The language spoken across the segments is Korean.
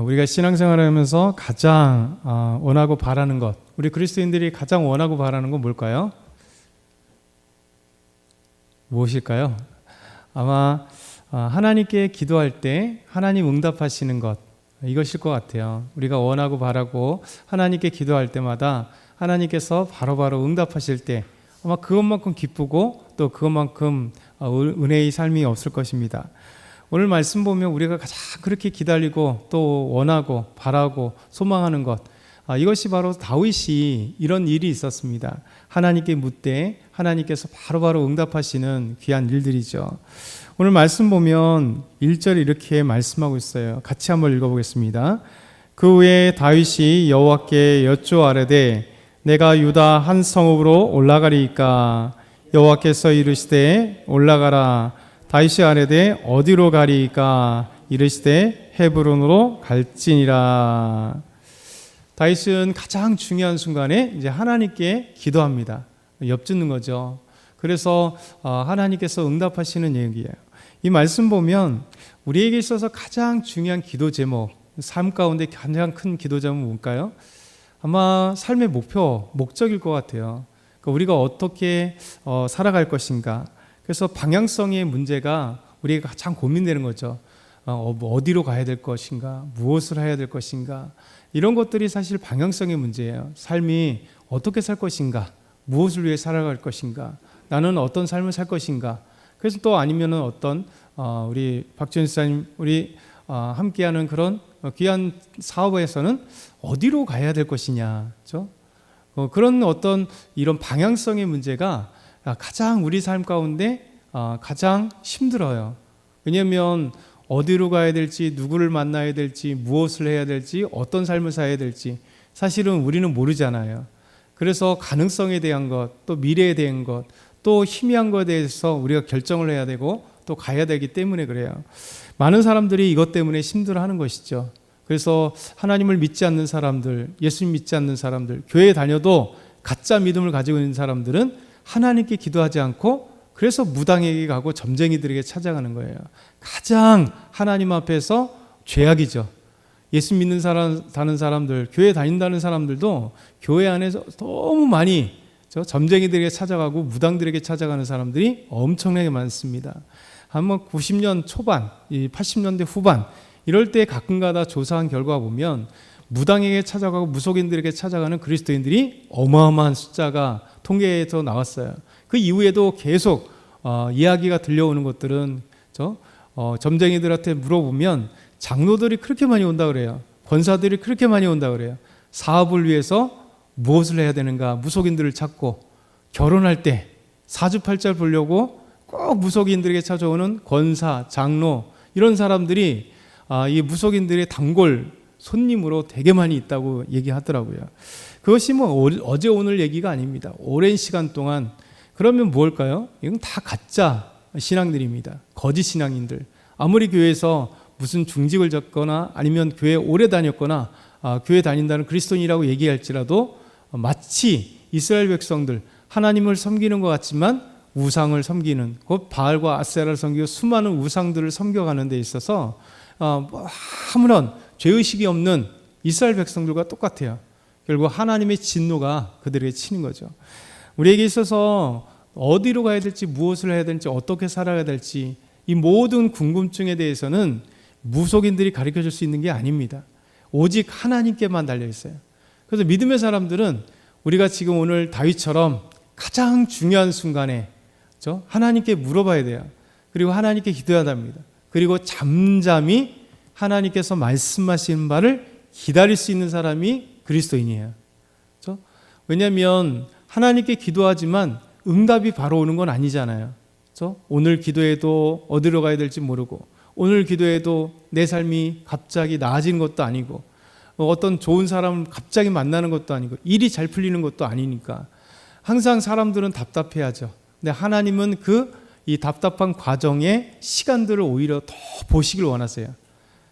우리가 신앙생활을 하면서 가장 원하고 바라는 것, 우리 그리스도인들이 가장 원하고 바라는 건 뭘까요? 무엇일까요? 아마 하나님께 기도할 때 하나님 응답하시는 것, 이것일 것 같아요. 우리가 원하고 바라고 하나님께 기도할 때마다 하나님께서 바로바로 응답하실 때 아마 그것만큼 기쁘고 또 그것만큼 은혜의 삶이 없을 것입니다. 오늘 말씀 보면 우리가 가장 그렇게 기다리고 또 원하고 바라고 소망하는 것, 이것이 바로 다윗이 이런 일이 있었습니다. 하나님께 묻되 하나님께서 바로바로 응답하시는 귀한 일들이죠. 오늘 말씀 보면 1절에 이렇게 말씀하고 있어요. 같이 한번 읽어보겠습니다. 그 후에 다윗이 여호와께 여쭈아뢰되 내가 유다 한 성읍으로 올라가리이까? 여호와께서 이르시되 올라가라. 다윗이 아뢰되 어디로 가리이까? 이르시되 헤브론으로 갈지니라. 다윗은 가장 중요한 순간에 이제 하나님께 기도합니다. 엿듣는 거죠. 그래서 하나님께서 응답하시는 얘기예요. 이 말씀 보면 우리에게 있어서 가장 중요한 기도 제목, 삶 가운데 가장 큰 기도 제목은 뭘까요? 아마 삶의 목적일 것 같아요. 그러니까 우리가 어떻게 살아갈 것인가. 그래서 방향성의 문제가 우리가 가장 고민되는 거죠. 어디로 가야 될 것인가, 무엇을 해야 될 것인가. 이런 것들이 사실 방향성의 문제예요. 삶이 어떻게 살 것인가, 무엇을 위해 살아갈 것인가, 나는 어떤 삶을 살 것인가. 그래서 또 아니면은 어떤 우리 박지원 지사님 우리 함께하는 그런 귀한 사업에서는 어디로 가야 될 것이냐, 그렇죠? 그런 어떤 이런 방향성의 문제가 가장 우리 삶 가운데 가장 힘들어요. 왜냐하면 어디로 가야 될지, 누구를 만나야 될지, 무엇을 해야 될지, 어떤 삶을 살아야 될지 사실은 우리는 모르잖아요. 그래서 가능성에 대한 것, 또 미래에 대한 것, 또 희미한 것에 대해서 우리가 결정을 해야 되고 또 가야 되기 때문에 그래요. 많은 사람들이 이것 때문에 힘들어하는 것이죠. 그래서 하나님을 믿지 않는 사람들, 예수님 믿지 않는 사람들, 교회에 다녀도 가짜 믿음을 가지고 있는 사람들은 하나님께 기도하지 않고 그래서 무당에게 가고 점쟁이들에게 찾아가는 거예요. 가장 하나님 앞에서 죄악이죠. 예수 믿는 다는 사람들, 교회 다닌다는 사람들도 교회 안에서 너무 많이 점쟁이들에게 찾아가고 무당들에게 찾아가는 사람들이 엄청나게 많습니다. 한번 90년 초반, 80년대 후반 이럴 때 가끔가다 조사한 결과 보면 무당에게 찾아가고 무속인들에게 찾아가는 그리스도인들이 어마어마한 숫자가 통계에서 나왔어요. 그 이후에도 계속 이야기가 들려오는 것들은 점쟁이들한테 물어보면 장로들이 그렇게 많이 온다 그래요. 권사들이 그렇게 많이 온다 그래요. 사업을 위해서 무엇을 해야 되는가, 무속인들을 찾고 결혼할 때 사주팔자를 보려고 꼭 무속인들에게 찾아오는 권사, 장로 이런 사람들이 이 무속인들의 단골 손님으로 되게 많이 있다고 얘기하더라고요. 그것이 어제 오늘 얘기가 아닙니다. 오랜 시간 동안. 그러면 뭘까요? 이건 다 가짜 신앙들입니다. 거짓 신앙인들. 아무리 교회에서 무슨 중직을 졌거나 아니면 교회 오래 다녔거나 교회 다닌다는 그리스도인이라고 얘기할지라도 마치 이스라엘 백성들 하나님을 섬기는 것 같지만 우상을 섬기는, 곧 바알과 아세라를 섬기고 수많은 우상들을 섬겨가는 데 있어서 아무런 죄의식이 없는 이스라엘 백성들과 똑같아요. 결국 하나님의 진노가 그들에게 치는 거죠. 우리에게 있어서 어디로 가야 될지, 무엇을 해야 될지, 어떻게 살아야 될지 이 모든 궁금증에 대해서는 무속인들이 가르쳐줄 수 있는 게 아닙니다. 오직 하나님께만 달려있어요. 그래서 믿음의 사람들은 우리가 지금 오늘 다윗처럼 가장 중요한 순간에 하나님께 물어봐야 돼요. 그리고 하나님께 기도해야 합니다. 그리고 잠잠히 하나님께서 말씀하시는 바를 기다릴 수 있는 사람이 그리스도인이에요. 그렇죠? 왜냐하면 하나님께 기도하지만 응답이 바로 오는 건 아니잖아요. 그렇죠? 오늘 기도해도 어디로 가야 될지 모르고, 오늘 기도해도 내 삶이 갑자기 나아지는 것도 아니고, 어떤 좋은 사람을 갑자기 만나는 것도 아니고, 일이 잘 풀리는 것도 아니니까 항상 사람들은 답답해하죠. 근데 하나님은 이 답답한 과정의 시간들을 오히려 더 보시길 원하세요.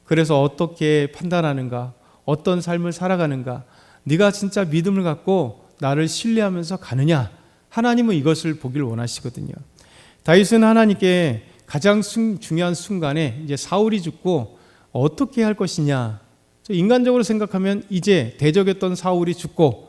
그래서 어떻게 판단하는가, 어떤 삶을 살아가는가, 네가 진짜 믿음을 갖고 나를 신뢰하면서 가느냐, 하나님은 이것을 보길 원하시거든요. 다윗은 하나님께 가장 중요한 순간에 이제 사울이 죽고 어떻게 할 것이냐, 인간적으로 생각하면 이제 대적했던 사울이 죽고,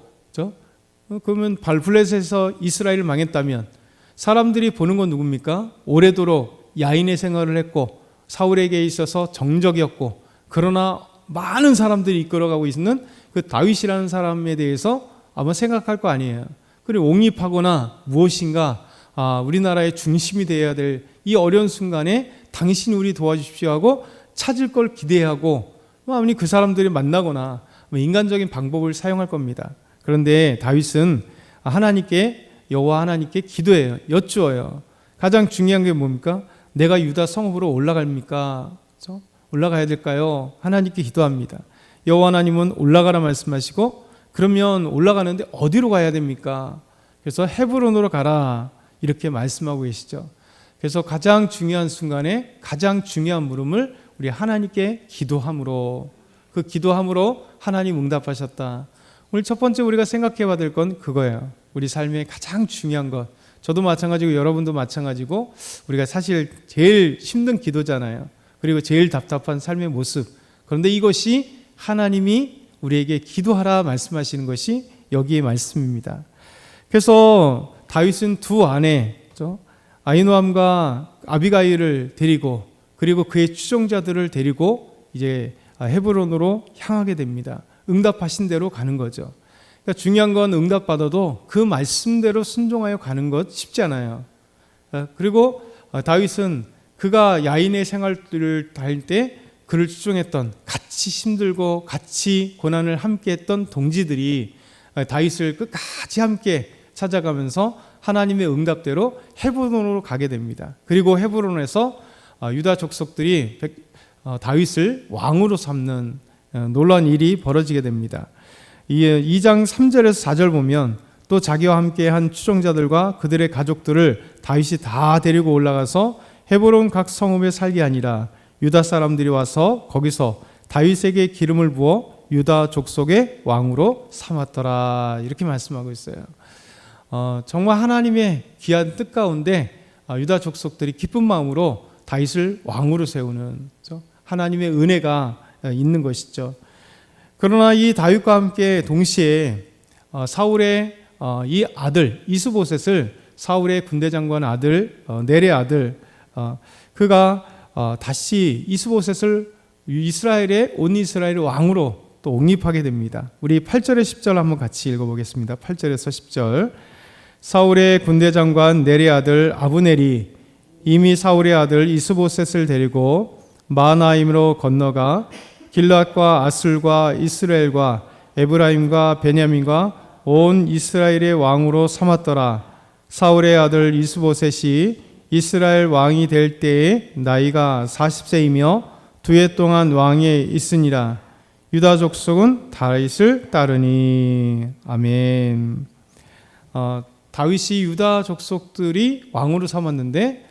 그러면 발블레셋에서 이스라엘을 망했다면 사람들이 보는 건 누굽니까? 오래도록 야인의 생활을 했고 사울에게 있어서 정적이었고, 그러나 많은 사람들이 이끌어가고 있는 그 다윗이라는 사람에 대해서 아마 생각할 거 아니에요. 그리고 옹립하거나 무엇인가 우리나라의 중심이 되어야 될 이 어려운 순간에 당신이 우리 도와주십시오 하고 찾을 걸 기대하고 아무리 그 사람들이 만나거나 인간적인 방법을 사용할 겁니다. 그런데 다윗은 하나님께, 여호와 하나님께 기도해요. 여쭈어요. 가장 중요한 게 뭡니까? 내가 유다 성읍으로 올라갑니까? 올라가야 될까요? 하나님께 기도합니다. 여호와 하나님은 올라가라 말씀하시고, 그러면 올라가는데 어디로 가야 됩니까? 그래서 헤브론으로 가라 이렇게 말씀하고 계시죠. 그래서 가장 중요한 순간에 가장 중요한 물음을 우리 하나님께 기도함으로, 그 기도함으로 하나님 응답하셨다. 오늘 첫 번째 우리가 생각해 봐야 될 건 그거예요. 우리 삶의 가장 중요한 것, 저도 마찬가지고 여러분도 마찬가지고 우리가 사실 제일 힘든 기도잖아요. 그리고 제일 답답한 삶의 모습. 그런데 이것이 하나님이 우리에게 기도하라 말씀하시는 것이 여기의 말씀입니다. 그래서 다윗은 두 아내, 아히노암과 아비가일을 데리고, 그리고 그의 추종자들을 데리고 이제 헤브론으로 향하게 됩니다. 응답하신 대로 가는 거죠. 그러니까 중요한 건 응답받아도 그 말씀대로 순종하여 가는 것 쉽지 않아요. 그리고 다윗은 그가 야인의 생활들을 다닐 때 그를 추종했던, 같이 힘들고 같이 고난을 함께 했던 동지들이 다윗을 끝까지 함께 찾아가면서 하나님의 응답대로 헤브론으로 가게 됩니다. 그리고 헤브론에서 유다 족속들이 다윗을 왕으로 삼는 놀라운 일이 벌어지게 됩니다. 2장 3절에서 4절 보면 또 자기와 함께 한 추종자들과 그들의 가족들을 다윗이 다 데리고 올라가서 헤브론 각 성읍에 살게 하니라. 유다 사람들이 와서 거기서 다윗에게 기름을 부어 유다 족속의 왕으로 삼았더라. 이렇게 말씀하고 있어요. 정말 하나님의 귀한 뜻 가운데 유다 족속들이 기쁜 마음으로 다윗을 왕으로 세우는 하나님의 은혜가 있는 것이죠. 그러나 이 다윗과 함께 동시에 사울의 이 아들 이스보셋을, 사울의 군대장관 아들 넬의 아들, 그가 다시 이스보셋을 이스라엘의 온 이스라엘의 왕으로 또 옹립하게 됩니다. 우리 8절에 10절 한번 같이 읽어보겠습니다. 8절에서 10절. 사울의 군대장관 넬의 아들 아브넬이 이미 사울의 아들 이스보셋을 데리고 마하나임으로 건너가 길앗과 아술과 이스라엘과 에브라임과 베냐민과 온 이스라엘의 왕으로 삼았더라. 사울의 아들 이스보셋이 이스라엘 왕이 될 때에 나이가 40세이며 2해 동안 왕에 있으니라. 유다 족속은 다윗을 따르니. 아멘. 다윗이 유다 족속들이 왕으로 삼았는데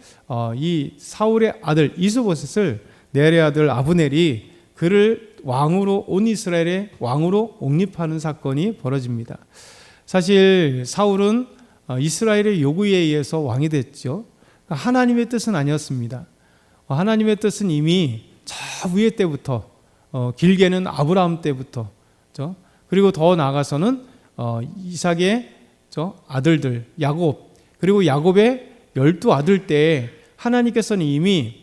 이 사울의 아들 이스보셋을 넬의 아들 아브넬이 그를 왕으로, 온 이스라엘의 왕으로 옹립하는 사건이 벌어집니다. 사실 사울은 이스라엘의 요구에 의해서 왕이 됐죠. 하나님의 뜻은 아니었습니다. 하나님의 뜻은 이미 저 위에 때부터, 길게는 아브라함 때부터, 그리고 더 나아가서는 이삭의 아들들 야곱, 그리고 야곱의 12아들 때 하나님께서는 이미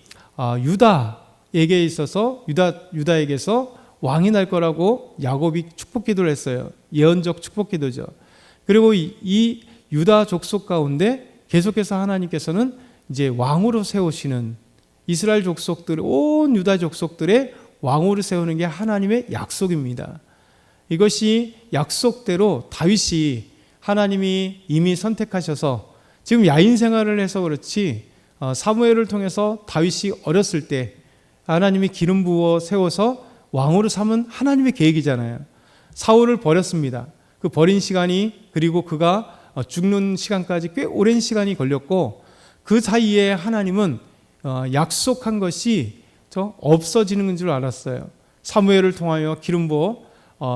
유다에게 있어서 유다에게서 왕이 날 거라고 야곱이 축복 기도를 했어요. 예언적 축복 기도죠. 그리고 이 유다 족속 가운데 계속해서 하나님께서는 이제 왕으로 세우시는, 이스라엘 족속들, 온 유다 족속들의 왕으로 세우는 게 하나님의 약속입니다. 이것이 약속대로 다윗이 하나님이 이미 선택하셔서, 지금 야인 생활을 해서 그렇지 사무엘을 통해서 다윗이 어렸을 때 하나님이 기름 부어 세워서 왕으로 삼은 하나님의 계획이잖아요. 사울을 버렸습니다. 그 버린 시간이, 그리고 그가 죽는 시간까지 꽤 오랜 시간이 걸렸고, 그 사이에 하나님은 약속한 것이 없어지는 줄 알았어요. 사무엘을 통하여 기름 부어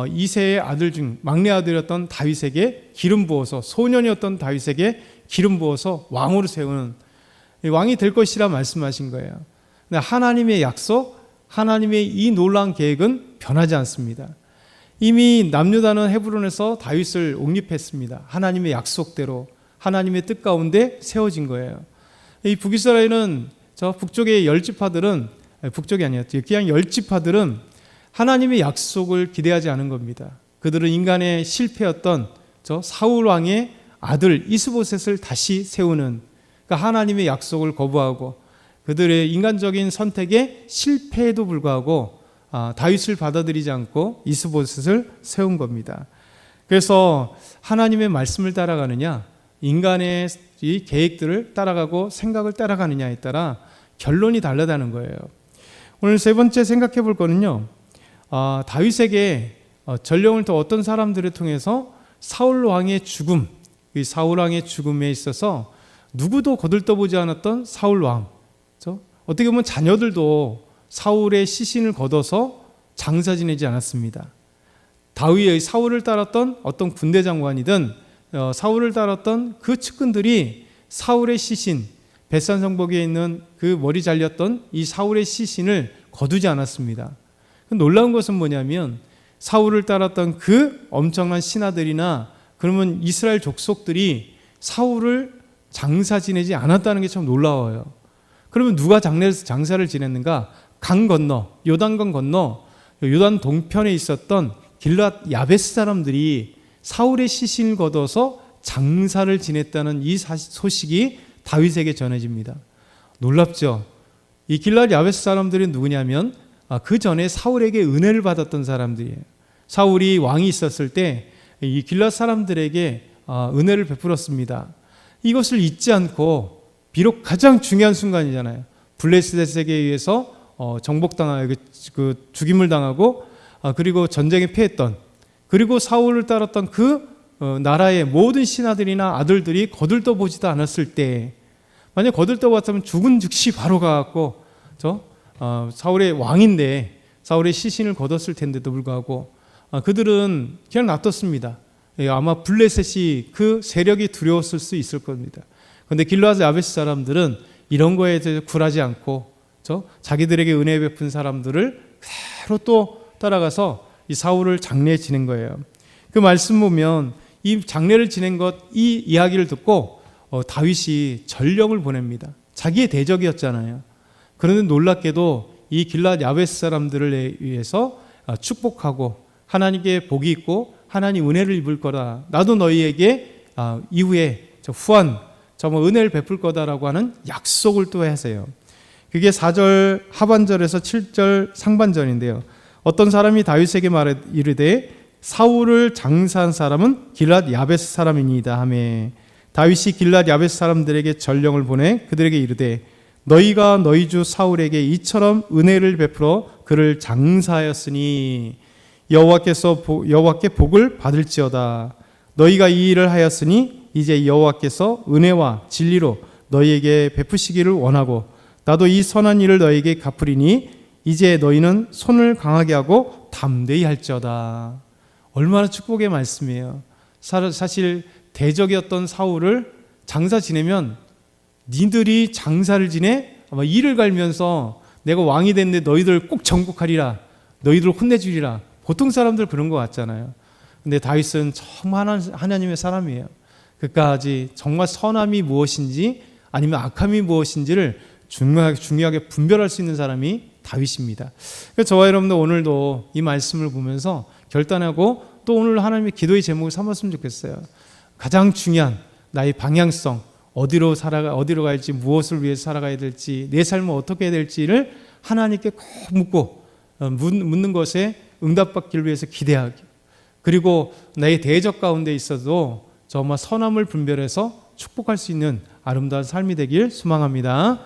이새의 아들 중 막내 아들이었던 다윗에게 기름 부어서, 소년이었던 다윗에게 기름 부어서 왕으로 세우는, 왕이 될 것이라 말씀하신 거예요. 하나님의 약속, 하나님의 이 놀라운 계획은 변하지 않습니다. 이미 남유다는 헤브론에서 다윗을 옹립했습니다. 하나님의 약속대로 하나님의 뜻 가운데 세워진 거예요. 이 북이스라엘은 저 북쪽의 열지파들은 북쪽이 아니었죠. 그냥 열지파들은 하나님의 약속을 기대하지 않은 겁니다. 그들은 인간의 실패였던 저 사울 왕의 아들 이스보셋을 다시 세우는, 그러니까 하나님의 약속을 거부하고 그들의 인간적인 선택에 실패에도 불구하고 다윗을 받아들이지 않고 이스보셋을 세운 겁니다. 그래서 하나님의 말씀을 따라가느냐, 인간의 이 계획들을 따라가고 생각을 따라가느냐에 따라 결론이 다르다는 거예요. 오늘 세 번째 생각해 볼 거는요, 다윗에게 전령을 더 어떤 사람들을 통해서 사울 왕의 죽음, 이 사울 왕의 죽음에 있어서 누구도 거들떠보지 않았던 사울 왕, 어떻게 보면 자녀들도 사울의 시신을 걷어서 장사 지내지 않았습니다. 다윗의 사울을 따랐던 어떤 군대 장관이든 사울을 따랐던 그 측근들이 사울의 시신, 벳산 성벽에 있는 그 머리 잘렸던 이 사울의 시신을 거두지 않았습니다. 놀라운 것은 뭐냐면 사울을 따랐던 그 엄청난 신하들이나 그러면 이스라엘 족속들이 사울을 장사 지내지 않았다는 게 참 놀라워요. 그러면 누가 장사를 지냈는가? 강 건너, 요단강 건너 요단 동편에 있었던 길랏 야베스 사람들이 사울의 시신을 걷어서 장사를 지냈다는 이 소식이 다윗에게 전해집니다. 놀랍죠? 이 길랏 야베스 사람들이 누구냐면 그 전에 사울에게 은혜를 받았던 사람들이에요. 사울이 왕이 있었을 때 이 길랏 사람들에게 은혜를 베풀었습니다. 이것을 잊지 않고 비록 가장 중요한 순간이잖아요. 블레셋에게 의해서 정복당하고 죽임을 당하고 그리고 전쟁에 패했던, 그리고 사울을 따랐던 그 나라의 모든 신하들이나 아들들이 거들떠보지도 않았을 때, 만약 거들떠봤다면 죽은 즉시 바로 가갖고 사울의 왕인데 사울의 시신을 거뒀을 텐데도 불구하고 그들은 그냥 놔뒀습니다. 아마 블레셋이 그 세력이 두려웠을 수 있을 겁니다. 그런데 길르앗 야베스 사람들은 이런 거에 대해서 굴하지 않고 자기들에게 은혜 베푼 사람들을 그대로 또 따라가서 이 사울을 장례 지낸 거예요. 그 말씀 보면 이 장례를 지낸 것, 이 이야기를 듣고 다윗이 전령을 보냅니다. 자기의 대적이었잖아요. 그런데 놀랍게도 이 길랏 야베스 사람들을 위해서 축복하고 하나님께 복이 있고 하나님 은혜를 입을 거다. 나도 너희에게 이후에 후한 은혜를 베풀 거다라고 하는 약속을 또 하세요. 그게 4절 하반절에서 7절 상반절인데요. 어떤 사람이 다윗에게 말해 이르되 사울을 장사한 사람은 길랏 야베스 사람이니이다 하매 다윗이 길랏 야베스 사람들에게 전령을 보내 그들에게 이르되 너희가 너희 주 사울에게 이처럼 은혜를 베풀어 그를 장사하였으니 여호와께 복을 받을지어다. 너희가 이 일을 하였으니 이제 여호와께서 은혜와 진리로 너희에게 베푸시기를 원하고 나도 이 선한 일을 너희에게 갚으리니 이제 너희는 손을 강하게 하고 담대히 할지어다. 얼마나 축복의 말씀이에요. 사실 대적이었던 사울을 장사 지내면 니들이 장사를 지내? 아마 이를 갈면서 내가 왕이 됐는데 너희들 꼭 정복하리라, 너희들 혼내주리라. 보통 사람들 그런 것 같잖아요. 근데 다윗은 정말 하나님의 사람이에요. 그까지 정말 선함이 무엇인지 아니면 악함이 무엇인지를 중요하게 분별할 수 있는 사람이 다윗입니다. 그래서 저와 여러분들 오늘도 이 말씀을 보면서 결단하고 또 오늘 하나님의 기도의 제목을 삼았으면 좋겠어요. 가장 중요한 나의 방향성, 어디로 갈지, 무엇을 위해서 살아가야 될지, 내 삶은 어떻게 해야 될지를 하나님께 꼭 묻는 것에 응답받기를 위해서 기대하기, 그리고 나의 대적 가운데 있어도 정말 선함을 분별해서 축복할 수 있는 아름다운 삶이 되길 소망합니다.